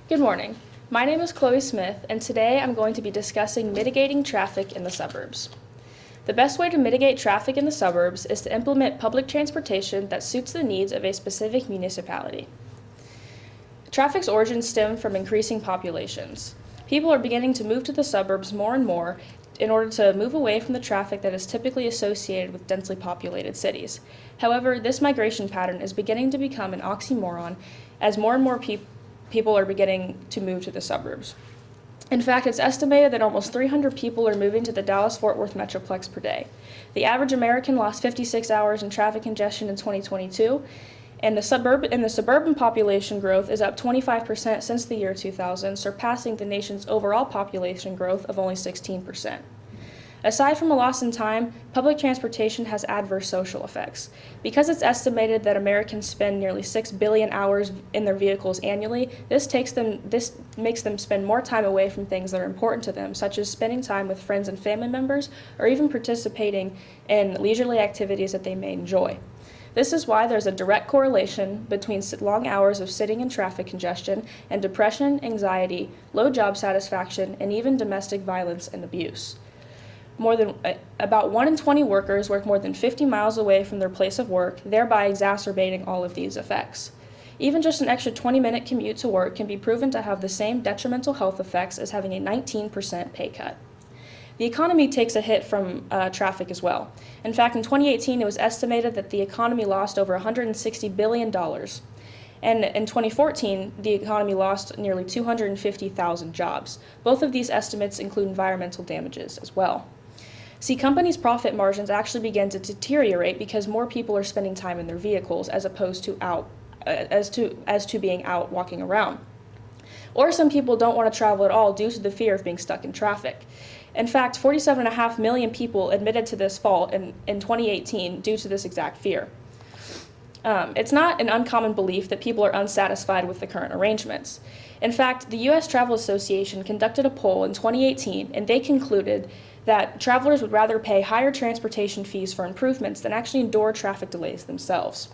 Good morning. My name is Chloe Smith, and today I'm going to be discussing mitigating traffic in the suburbs. The best way to mitigate traffic in the suburbs is to implement public transportation that suits the needs of a specific municipality. Traffic's origins stem from increasing populations. People are beginning to move to the suburbs more and more in order to move away from the traffic that is typically associated with densely populated cities. However, this migration pattern is beginning to become an oxymoron as more and more people are beginning to move to the suburbs. In fact, it's estimated that almost 300 people are moving to the Dallas-Fort Worth Metroplex per day. The average American lost 56 hours in traffic congestion in 2022, and the suburban population growth is up 25% since the year 2000, surpassing the nation's overall population growth of only 16%. Aside from a loss in time, public transportation has adverse social effects. Because it's estimated that Americans spend nearly 6 billion hours in their vehicles annually, this makes them spend more time away from things that are important to them, such as spending time with friends and family members, or even participating in leisurely activities that they may enjoy. This is why there's a direct correlation between long hours of sitting in traffic congestion and depression, anxiety, low job satisfaction, and even domestic violence and abuse. About 1 in 20 workers work more than 50 miles away from their place of work, thereby exacerbating all of these effects. Even just an extra 20-minute commute to work can be proven to have the same detrimental health effects as having a 19% pay cut. The economy takes a hit from traffic as well. In fact, in 2018, it was estimated that the economy lost over $160 billion. And in 2014, the economy lost nearly 250,000 jobs. Both of these estimates include environmental damages as well. See, companies' profit margins actually begin to deteriorate because more people are spending time in their vehicles as opposed to being out walking around. Or some people don't want to travel at all due to the fear of being stuck in traffic. In fact, 47.5 million people admitted to this fault in 2018 due to this exact fear. It's not an uncommon belief that people are unsatisfied with the current arrangements. In fact, the U.S. Travel Association conducted a poll in 2018, and they concluded that travelers would rather pay higher transportation fees for improvements than actually endure traffic delays themselves.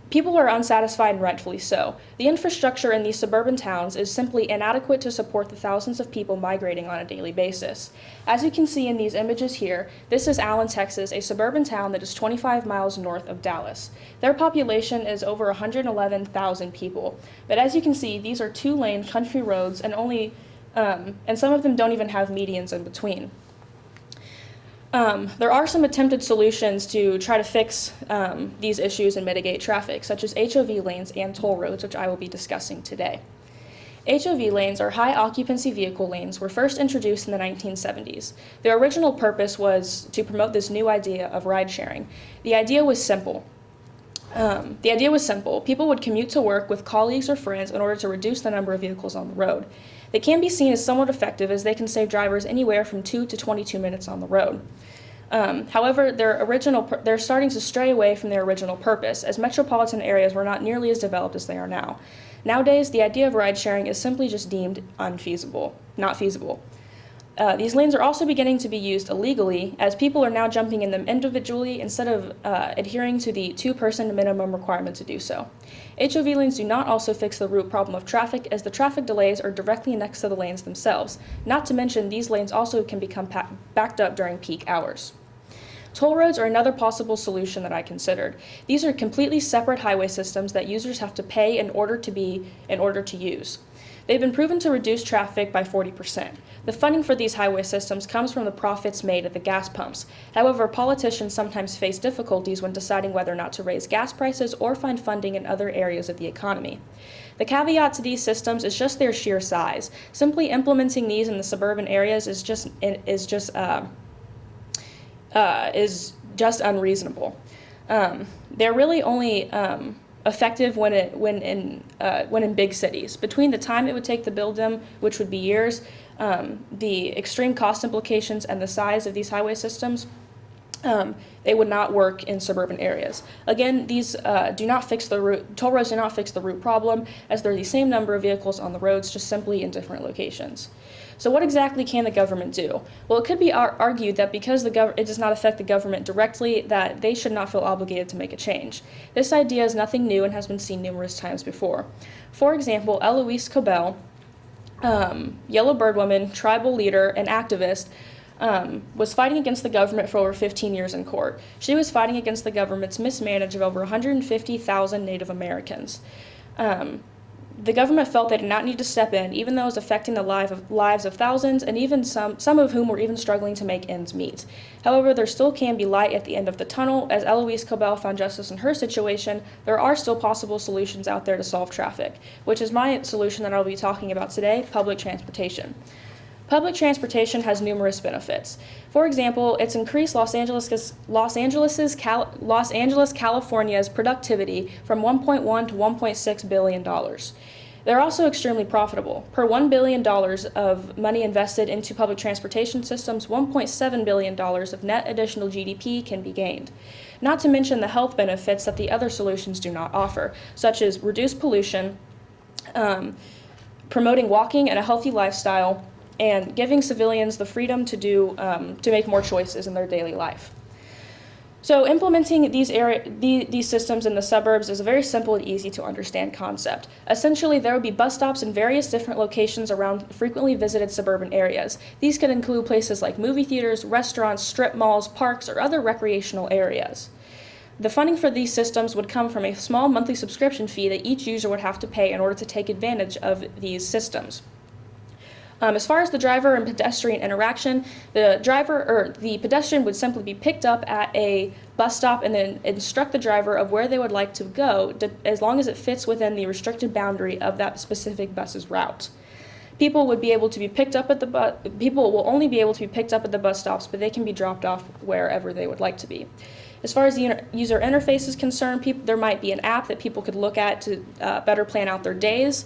People are unsatisfied, and rightfully so. The infrastructure in these suburban towns is simply inadequate to support the thousands of people migrating on a daily basis. As you can see in these images here, this is Allen, Texas, a suburban town that is 25 miles north of Dallas. Their population is over 111,000 people. But as you can see, these are two-lane country roads and some of them don't even have medians in between. There are some attempted solutions to try to fix these issues and mitigate traffic, such as HOV lanes and toll roads, which I will be discussing today. HOV lanes, or high occupancy vehicle lanes, were first introduced in the 1970s. Their original purpose was to promote this new idea of ride sharing. The idea was simple. People would commute to work with colleagues or friends in order to reduce the number of vehicles on the road. They can be seen as somewhat effective as they can save drivers anywhere from 2 to 22 minutes on the road. However, they're starting to stray away from their original purpose, as metropolitan areas were not nearly as developed as they are now. Nowadays, the idea of ride sharing is simply just deemed not feasible. These lanes are also beginning to be used illegally, as people are now jumping in them individually instead of adhering to the 2-person minimum requirement to do so. HOV lanes do not also fix the root problem of traffic, as the traffic delays are directly next to the lanes themselves. Not to mention, these lanes also can become backed up during peak hours. Toll roads are another possible solution that I considered. These are completely separate highway systems that users have to pay in order to use. They've been proven to reduce traffic by 40%. The funding for these highway systems comes from the profits made at the gas pumps. However, politicians sometimes face difficulties when deciding whether or not to raise gas prices or find funding in other areas of the economy. The caveat to these systems is just their sheer size. Simply implementing these in the suburban areas is just unreasonable. They're really only effective when in big cities. Between the time it would take to build them, which would be years, the extreme cost implications and the size of these highway systems, they would not work in suburban areas. Again, these do not fix the root, toll roads do not fix the root problem, as they're the same number of vehicles on the roads, just simply in different locations. So what exactly can the government do? Well, it could be argued that because it does not affect the government directly, that they should not feel obligated to make a change. This idea is nothing new and has been seen numerous times before. For example, Eloise Cobell, Yellow Bird woman, tribal leader, and activist, was fighting against the government for over 15 years in court. She was fighting against the government's mismanagement of over 150,000 Native Americans. The government felt they did not need to step in, even though it was affecting the lives of thousands, and even some of whom were even struggling to make ends meet. However, there still can be light at the end of the tunnel. As Eloise Cobell found justice in her situation, there are still possible solutions out there to solve traffic, which is my solution that I'll be talking about today: public transportation. Public transportation has numerous benefits. For example, it's increased Los Angeles, California's productivity from $1.1 to $1.6 billion. They're also extremely profitable. Per $1 billion of money invested into public transportation systems, $1.7 billion of net additional GDP can be gained. Not to mention the health benefits that the other solutions do not offer, such as reduced pollution, promoting walking and a healthy lifestyle, and giving civilians the freedom to make more choices in their daily life. So implementing these systems in the suburbs is a very simple and easy to understand concept. Essentially, there would be bus stops in various different locations around frequently visited suburban areas. These could include places like movie theaters, restaurants, strip malls, parks, or other recreational areas. The funding for these systems would come from a small monthly subscription fee that each user would have to pay in order to take advantage of these systems. As far as the driver and pedestrian interaction, the pedestrian would simply be picked up at a bus stop and then instruct the driver of where they would like to go, as long as it fits within the restricted boundary of that specific bus's route. People would be able to be picked up at people will only be able to be picked up at the bus stops, but they can be dropped off wherever they would like to be. As far as the user interface is concerned, there might be an app that people could look at to better plan out their days,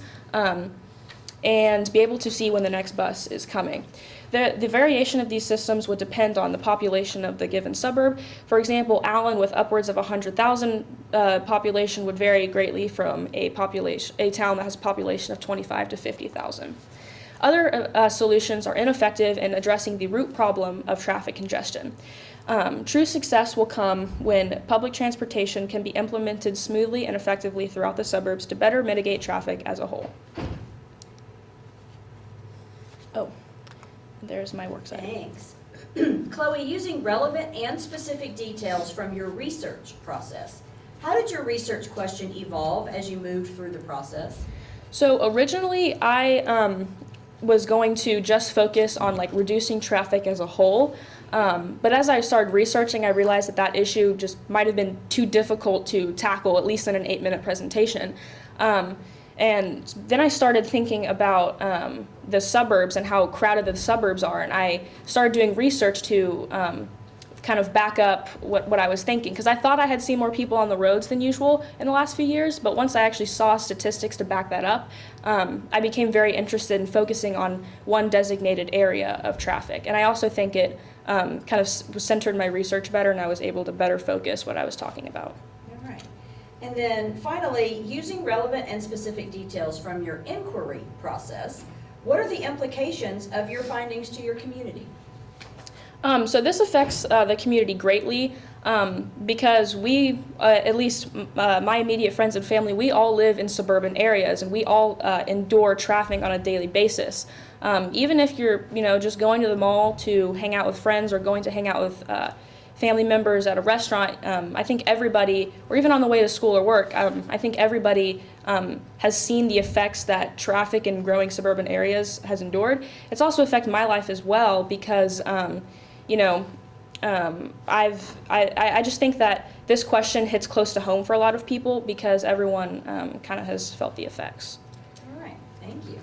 and be able to see when the next bus is coming. The variation of these systems would depend on the population of the given suburb. For example, Allen, with upwards of 100,000 population, would vary greatly from a town that has a population of 25 to 50,000. Other solutions are ineffective in addressing the root problem of traffic congestion. True success will come when public transportation can be implemented smoothly and effectively throughout the suburbs to better mitigate traffic as a whole. Oh, there's my work site. Thanks. Chloe, using relevant and specific details from your research process, how did your research question evolve as you moved through the process? So originally I was going to just focus on reducing traffic as a whole, but as I started researching, I realized that issue just might have been too difficult to tackle, at least in an 8-minute presentation. And then I started thinking about the suburbs and how crowded the suburbs are, and I started doing research to kind of back up what I was thinking, because I thought I had seen more people on the roads than usual in the last few years, but once I actually saw statistics to back that up, I became very interested in focusing on one designated area of traffic. And I also think it kind of centered my research better, and I was able to better focus what I was talking about. All right. And then finally, using relevant and specific details from your inquiry process, what are the implications of your findings to your community? So this affects the community greatly because we, at least my immediate friends and family, we all live in suburban areas, and we all endure traffic on a daily basis. Even if you're, just going to the mall to hang out with friends or going to hang out with family members at a restaurant, I think everybody, or even on the way to school or work, I think everybody has seen the effects that traffic in growing suburban areas has endured. It's also affected my life as well because, I just think that this question hits close to home for a lot of people because everyone kind of has felt the effects. All right, thank you.